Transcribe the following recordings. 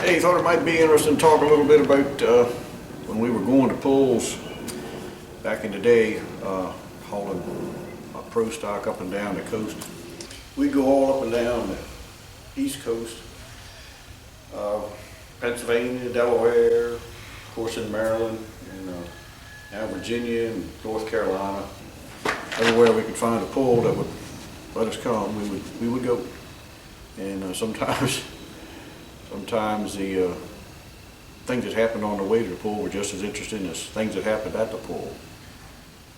Hey, thought it might be interesting to talk a little bit about when we were going to pools back in the day, hauling pro stock up and down the coast. We'd go all up and down the East Coast, Pennsylvania, Delaware, of course in Maryland, and now Virginia and North Carolina. Everywhere we could find a pool that would let us come, we would go. And sometimes the things that happened on the way to the pool were just as interesting as things that happened at the pool.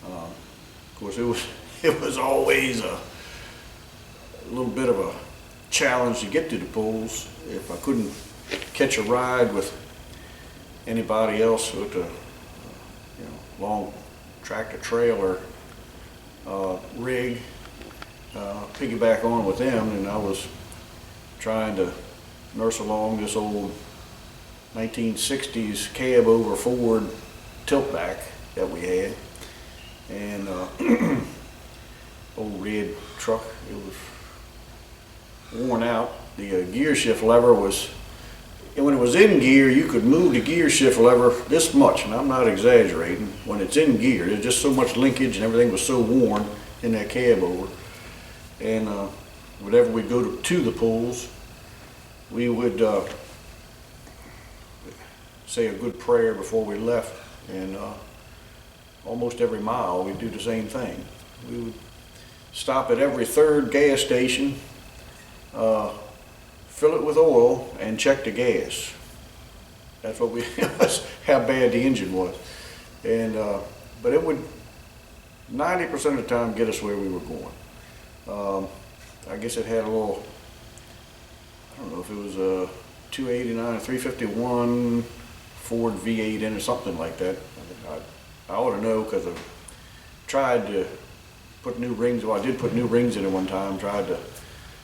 Of course, it was always a little bit of a challenge to get to the pools. If I couldn't catch a ride with anybody else with a long tractor trailer rig, piggyback on with them, and I was trying to nurse along this old 1960s cab over Ford tilt back that we had, and old red truck. It was worn out. The gear shift lever was, and when it was in gear, you could move the gear shift lever this much, and I'm not exaggerating. When it's in gear, there's just so much linkage and everything was so worn in that cab over. And whenever we go to the pools, we would say a good prayer before we left, and almost every mile we'd do the same thing. We would stop at every third gas station, fill it with oil, and check the gas. That's what that's how bad the engine was. And but it would 90% of the time get us where we were going. I guess it had a little, I don't know if it was a 289, 351 Ford V8 in or something like that. I ought to know because I tried to put new rings. Well, I did put new rings in it one time, tried to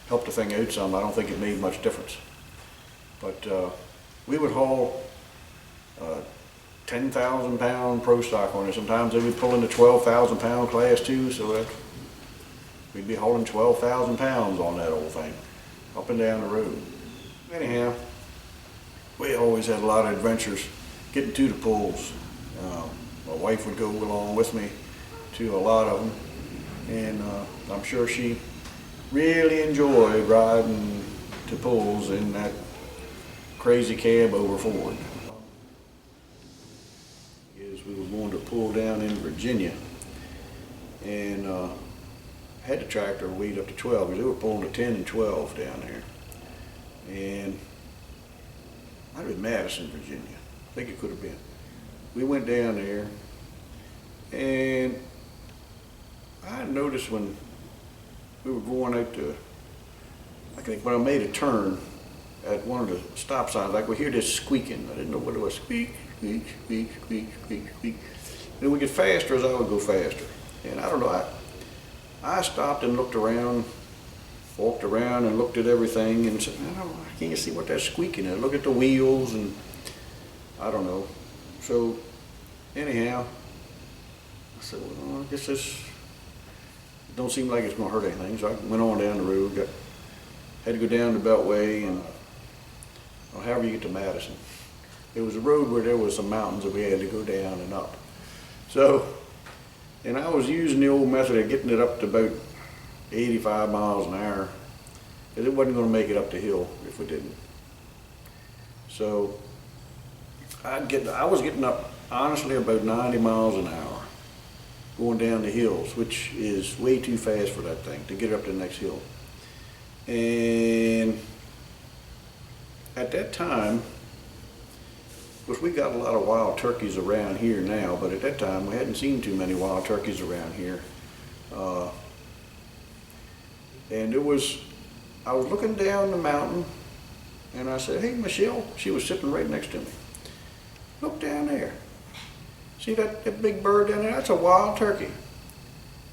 help the thing out some. I don't think it made much difference. But we would haul 10,000 pound pro stock on it. Sometimes they would pull in the 12,000 pound class too, so that we'd be hauling 12,000 pounds on that old thing, up and down the road. Anyhow, we always had a lot of adventures getting to the pools. My wife would go along with me to a lot of them, and I'm sure she really enjoyed riding to pools in that crazy cab over Ford. We were going to pull down in Virginia, and had the tractor weighed up to 12 because they were pulling to 10 and 12 down there. And might have been Madison, Virginia. I think it could have been. We went down there, and I noticed when we were going out to, I think when I made a turn at one of the stop signs, like we hear this squeaking. I didn't know what it was. Squeak, squeak, squeak, squeak, squeak, squeak. And it would get faster as I would go faster. And I don't know, I stopped and looked around, walked around and looked at everything and said, I can't see what that squeaking is. Look at the wheels and I don't know. So anyhow, I said, well, I guess this don't seem like it's gonna hurt anything. So I went on down the road, had to go down the Beltway and however you get to Madison. It was a road where there was some mountains that we had to go down and up. So, and I was using the old method of getting it up to about 85 miles an hour, because it wasn't going to make it up the hill if we didn't. So, I was getting up, honestly, about 90 miles an hour, going down the hills, which is way too fast for that thing, to get it up to the next hill. And at that time, of course, we got a lot of wild turkeys around here now, but at that time we hadn't seen too many wild turkeys around here. And I was looking down the mountain, and I said, hey, Michelle, she was sitting right next to me. Look down there. See that big bird down there? That's a wild turkey.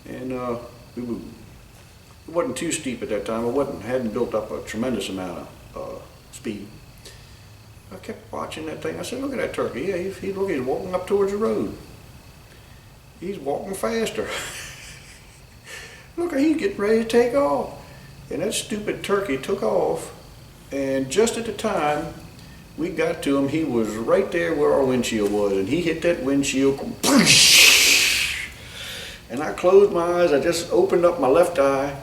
And it wasn't too steep at that time. It hadn't built up a tremendous amount of speed. I kept watching that thing. I said, look at that turkey. Yeah, he's walking up towards the road. He's walking faster. Look, he's getting ready to take off. And that stupid turkey took off, and just at the time we got to him, he was right there where our windshield was, and he hit that windshield, and I closed my eyes, I just opened up my left eye,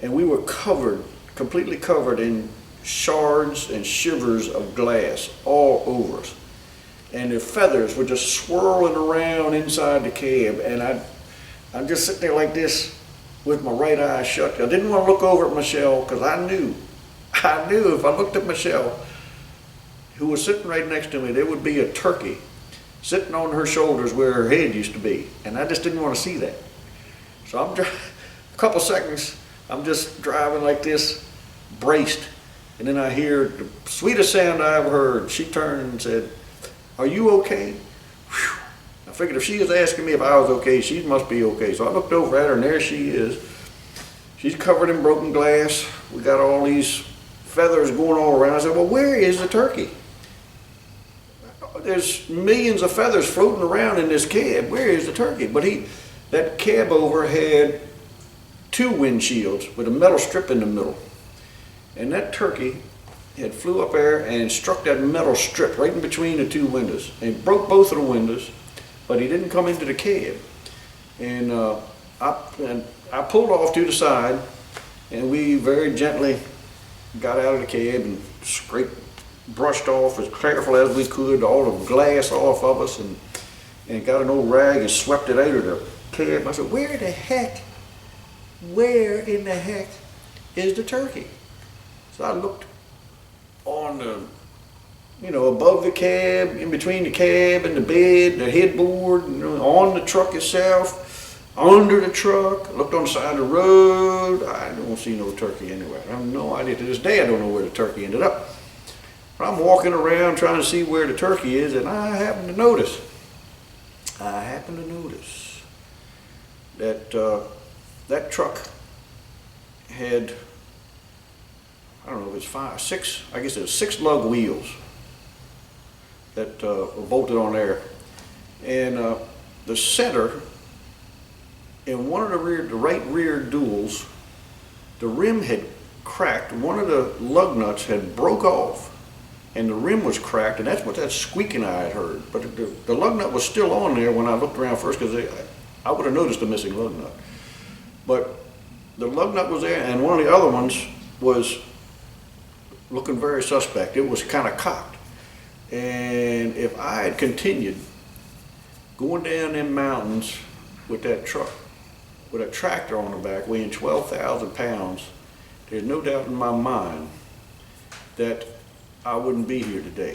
and we were covered, completely covered in shards and shivers of glass all over us. And the feathers were just swirling around inside the cab, and I'm just sitting there like this with my right eye shut. I didn't want to look over at Michelle because I knew if I looked at Michelle, who was sitting right next to me, there would be a turkey sitting on her shoulders where her head used to be, and I just didn't want to see that. So I'm a couple seconds, I'm just driving like this, braced, and then I hear the sweetest sound I ever heard. She turned and said, "Are you okay?" Whew. I figured if she was asking me if I was okay, she must be okay. So I looked over at her, and there she is. She's covered in broken glass. We got all these feathers going all around. I said, "Well, where is the turkey? There's millions of feathers floating around in this cab. Where is the turkey?" But that cab over had two windshields with a metal strip in the middle. And that turkey had flew up there and struck that metal strip right in between the two windows. And broke both of the windows, but he didn't come into the cab. And I pulled off to the side, and we very gently got out of the cab and brushed off as careful as we could all the glass off of us, and got an old rag and swept it out of the cab. I said, where in the heck is the turkey? So I looked on the, above the cab, in between the cab and the bed, the headboard, on the truck itself, under the truck. I looked on the side of the road. I don't see no turkey anywhere. I have no idea. To this day, I don't know where the turkey ended up. But I'm walking around trying to see where the turkey is, and I happen to notice that that truck had, I don't know if it's 6 lug wheels that were bolted on there. And the center, in one of the right rear duals, the rim had cracked. One of the lug nuts had broke off, and the rim was cracked, and that's what that squeaking I had heard. But the lug nut was still on there when I looked around first, because I would have noticed the missing lug nut. But the lug nut was there, and one of the other ones was looking very suspect. It was kind of cocked. And if I had continued going down them mountains with that truck, with a tractor on the back weighing 12,000 pounds, there's no doubt in my mind that I wouldn't be here today.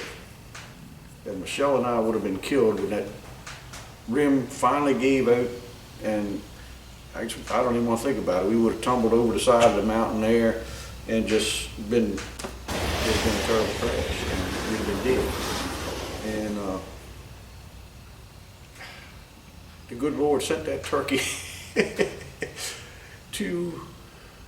That Michelle and I would have been killed when that rim finally gave out, and I don't even want to think about it. We would have tumbled over the side of the mountain there and just been a terrible crash, and we'd have been dead. And the good Lord sent that turkey to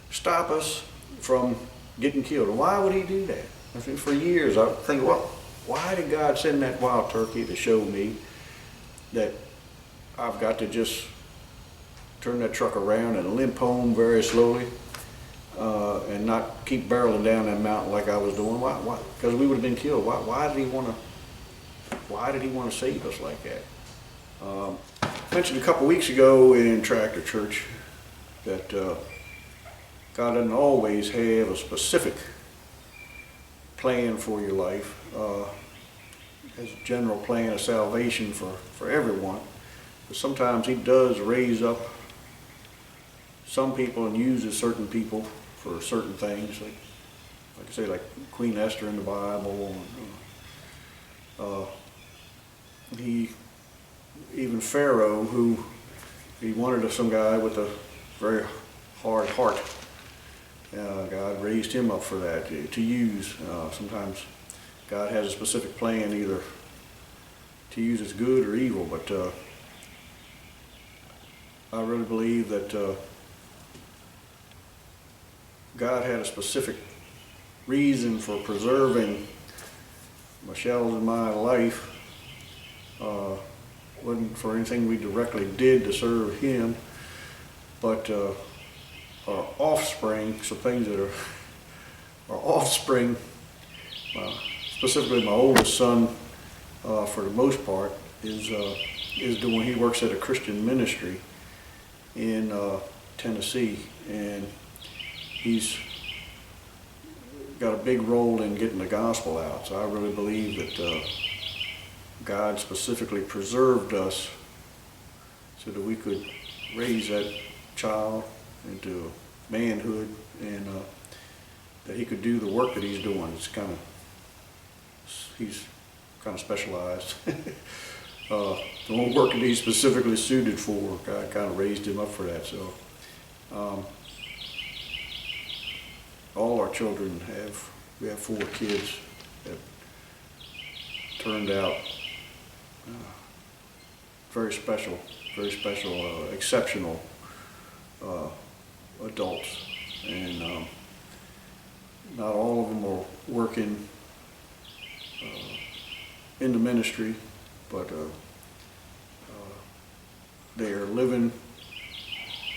stop us from getting killed. And why would he do that? I think for years I think, well, why did God send that wild turkey to show me that I've got to just turn that truck around and limp home very slowly, and not keep barreling down that mountain like I was doing? Why? Because we would have been killed. Why did he want to save us like that? I mentioned a couple weeks ago in Tractor Church that God doesn't always have a specific plan for your life. Has a general plan of salvation for everyone. But sometimes he does raise up some people and uses certain people for certain things, like I say, like Queen Esther in the Bible. Even Pharaoh, who he wanted some guy with a very hard heart. God raised him up for that to use. Sometimes God has a specific plan, either to use as good or evil, but I really believe that God had a specific reason for preserving Michelle's and my life. Wasn't for anything we directly did to serve him, but our offspring, some things that are our offspring, specifically my oldest son, for the most part, is doing. He works at a Christian ministry in Tennessee, and he's got a big role in getting the gospel out. So I really believe that God specifically preserved us so that we could raise that child into manhood, and that he could do the work that he's doing. He's kind of specialized. The one work that he's specifically suited for, God kind of raised him up for that. So all our children we have 4 kids that turned out very special, exceptional adults, and not all of them are working in the ministry, but they are living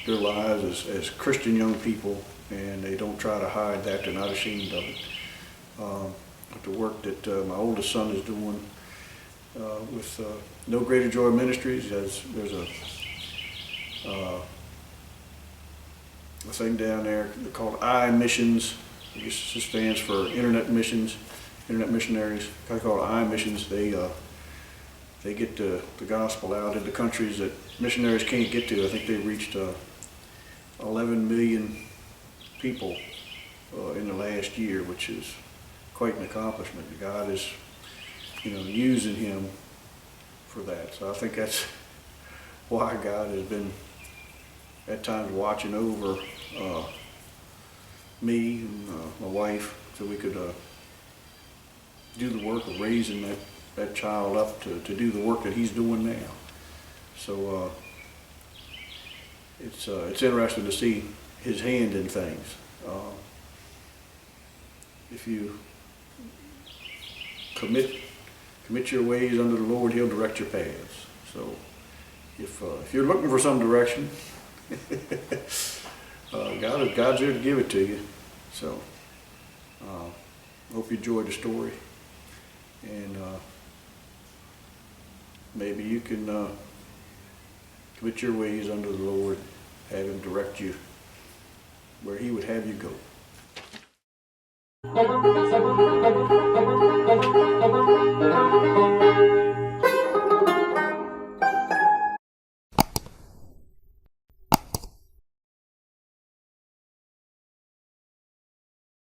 their lives as Christian young people, and they don't try to hide that. They're not ashamed of it. But the work that my oldest son is doing with No Greater Joy Ministries, there's a thing down there called I Missions. It just stands for Internet Missions, Internet Missionaries. Kind of called I Missions. They get the gospel out into countries that missionaries can't get to. I think they reached 11 million people in the last year, which is quite an accomplishment. God is, using him for that. So I think that's why God has been at times watching over me and my wife, so we could do the work of raising that child up to do the work that he's doing now. So it's interesting to see his hand in things. If you commit your ways under the Lord, he'll direct your paths. So if you're looking for some direction, God's there to give it to you. So hope you enjoyed the story, and maybe you can commit your ways under the Lord, have him direct you where he would have you go.